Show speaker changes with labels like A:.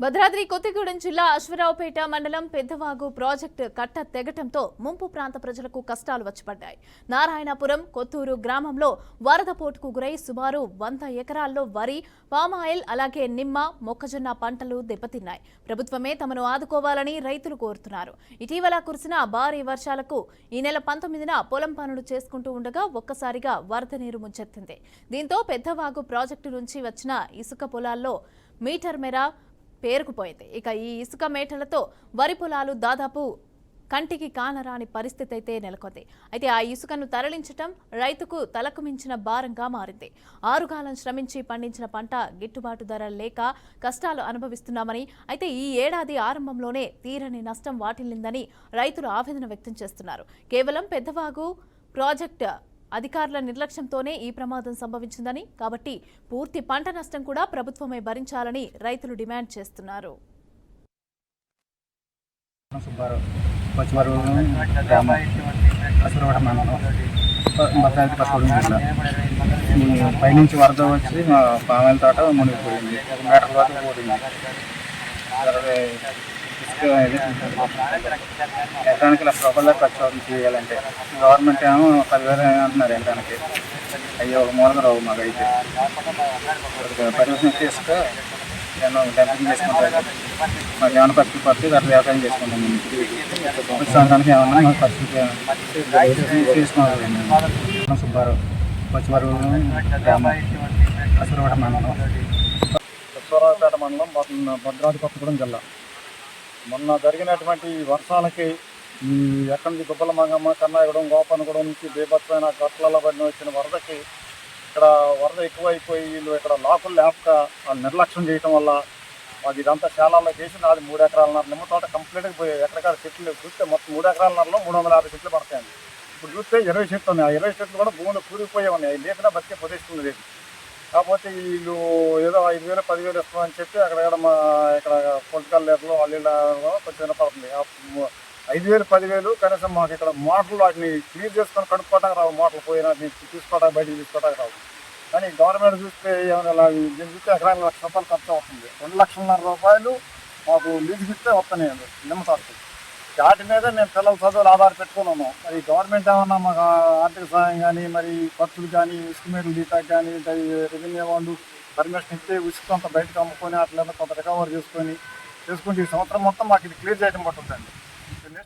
A: భద్రాద్రి కొత్తగూడెం జిల్లా అశ్వరావుపేట మండలం పెద్దవాగు ప్రాజెక్టు కట్ట తెగటంతో ముంపు ప్రాంత ప్రజలకు కష్టాలు వచ్చిపడ్డాయి. నారాయణపురం కొత్తూరు గ్రామంలో వరద పోటుకు గురై సుమారు 100 ఎకరాల్లో వరి, పామాయిల్ అలాగే నిమ్మ, మొక్కజొన్న పంటలు దెబ్బతిన్నాయి. ప్రభుత్వమే తమను ఆదుకోవాలని రైతులు కోరుతున్నారు. ఇటీవల కురిసిన భారీ వర్షాలకు ఈ నెల 19న పొలం పనులు చేసుకుంటూ ఉండగా ఒక్కసారిగా వరద నీరు ముంచెత్తింది. దీంతో పెద్దవాగు ప్రాజెక్టు నుంచి వచ్చిన ఇసుక పొలాల్లో మీటర్ మేర పేరుకుపోయింది. ఇక ఈ ఇసుక మేటలతో వరి పొలాలు దాదాపు కంటికి కానరాని పరిస్థితి అయితే నెలకొంది. అయితే ఆ ఇసుకను తరలించటం రైతుకు తలకు మించిన భారంగా మారింది. ఆరుగాలం శ్రమించి పండించిన పంట గిట్టుబాటు ధర లేక కష్టాలు అనుభవిస్తున్నామని, అయితే ఈ ఏడాది ఆరంభంలోనే తీరని నష్టం వాటిల్లిందని రైతులు ఆవేదన వ్యక్తం చేస్తున్నారు. కేవలం పెద్దవాగు ప్రాజెక్టు అధికారుల నిర్లక్ష్యంతోనే ఈ ప్రమాదం సంభవించిందని, కాబట్టి పూర్తి పంట నష్టం కూడా ప్రభుత్వమే భరించాలని రైతులు డిమాండ్ చేస్తున్నారు.
B: పైనుంచి వరద వచ్చి పామాయిల తోట మునిగిపోయింది. మీటర్ వరకు పోయింది. ఎకరానికి ₹1,00,000 ఖర్చు అవుతుంది చేయాలంటే. గవర్నమెంట్ ఏమో 10,000 అంటున్నారు ఎకరానికి. అయ్యి ఒక మూలంగా రావు మాకు అయితే. పర్మిషన్ తీసుకు నేను డంపింగ్ చేసుకుంటాను. మాకు ఏమైనా ఖర్చు పడితే అట్లా వ్యవసాయం చేసుకుంటాం. సంవత్సరానికి ఏమన్నా మాకు ఖర్చు తీసుకోవాలి. సుబ్బారావు, పచ్చిమరుగు గ్రామం, అశ్వరావుపేట మండలం. అశ్వరావుపేట మండలం, భద్రాద్రి కొత్తగూడెం జిల్లా. మొన్న జరిగినటువంటి వర్షాలకి ఈ ఎక్కడి నుంచి గుబ్బల మంగమ్మ, కన్నాయగూడెం, గోపనగూడెం నుంచి బీభత్సమైన గట్లలో పడిన వచ్చిన వరదకి ఇక్కడ వరద ఎక్కువైపోయి వీళ్ళు ఇక్కడ లాకులు లేక వాళ్ళు నిర్లక్ష్యం చేయటం వల్ల మాకు ఇదంతా శాలలో చేసి నాది 3 ఎకరాలన్నర నిమ్మ తోట కంప్లీట్గా పోయాయి. ఎక్కడికాడ చెట్లు చూస్తే మొత్తం 3 ఎకరాలన్నరలో 350 చెట్లు పడతాయండి. ఇప్పుడు చూస్తే 20 చెట్లు ఉన్నాయి. ఆ 20 చెట్లు కూడా భూమిలో కూరిపోయే ఉన్నాయి. అవి లేకుండా బతికే ప్రదేశం లేదు. కాకపోతే వీళ్ళు ఏదో 5,000 10,000 ఇస్తామని చెప్పి ఇక్కడ పొలిటికల్ లీడర్లు వాళ్ళు కొంచెం వినపడుతుంది. 5,000 10,000 కనీసం మాకు ఇక్కడ మోటార్లు వాటిని క్లియర్ చేసుకొని కడుక్కోవడానికి రావు. మోటార్లు పోయినా తీసుకోవడానికి బయటికి తీసుకోవడానికి రావు. కానీ గవర్నమెంట్ చూస్తే ఏమైనా దీన్ని చూస్తే ఎకరానికి ₹1,00,000 ఖర్చు అవుతుంది. ₹2,50,000 మాకు లీజుకి ఇస్తే వస్తున్నాయండి నిమ్మ తోటకి. వాటి మీద నేను పిల్లల చదువులు ఆధార పెట్టుకున్నాను. మరి గవర్నమెంట్ ఏమన్నా మాకు ఆర్థిక సహాయం కానీ, మరి ఖర్చులు కానీ, ఎస్టిమేట్లు తీటాకి కానీ, రెవెన్యూ వాళ్ళు పర్మిషన్ ఇస్తే ఉచితంత బయటకు అమ్ముకొని అట్లా కొంత రికవర్ చేసుకుంటే ఈ సంవత్సరం మొత్తం మాకు ఇది క్లియర్ చేయడం పట్టుందండి.